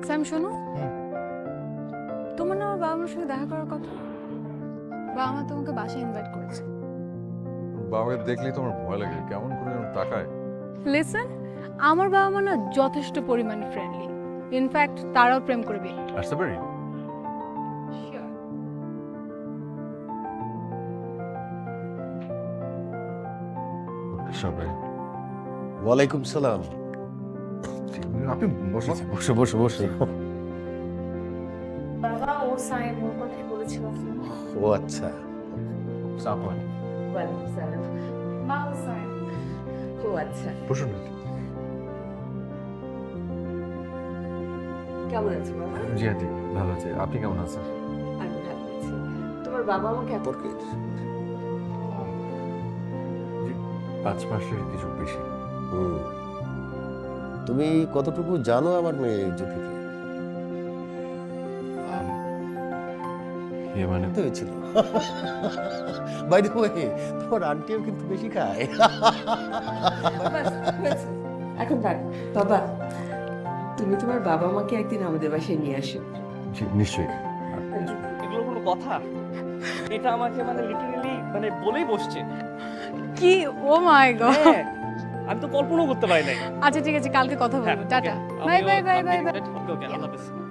Sam শোনো, তোমার না আমার বাবা মার সঙ্গে দেখা করার কথা। বাবা মা তোমাকে বাসায় ইনভাইট করেছে। বাবাকে দেখলেই তোমার ভয় লাগে, কেমন করে যেন তাকায়। লিসেন, আমার বাবা মা না যথেষ্ট পরিমাণে ফ্রেন্ডলি। ইনফ্যাক্ট তারাও প্রেম করবে। আসতে পারি? সবাই ওয়ালাইকুম সালাম। আপনি বসে বসে বসে বসে। বাবা ও সাইম ওর কথাই বলেছিল। ও আচ্ছা, ওয়ালাইকুম সালাম। মা ও সাইম। ও আচ্ছা, বসুন। কেমন আছো বাবা? জি আন্টি ভালো আছে, আপনি কেমন আছেন? আমি ভালো আছি। তোমার বাবা আমাকে এত পরকের। জি 5 মাসের কিছু বেশি। তুমি কতটুকু জানো আমার মেয়ে জ্যোতিকে? মানে তো হয়েছিল। বাই দ্য ওয়ে, তোমার আন্টিও কিন্তু বেশি খায়। বাস, হয়েছে। এখন থাক বাবা, তুমি তোমার বাবা মাকে একদিন আমাদের বাসায় নিয়ে আসো। জি নিশ্চয়ই। এগুলো কোনো কথা? এটা আমাকে মানে লিটারালি মানে বলেই বসছে। কি? ও মাই গড। হ্যাঁ, আমি তো কল্পনাও করতে পারি নাই। আচ্ছা ঠিক আছে, কালকে কথা হ্যাঁ, বলবো। টাটা। okay, বাই বাই আমিও- বাই আমি bye bye. excited. Okay, okay, আল্লাহ হাফেজ।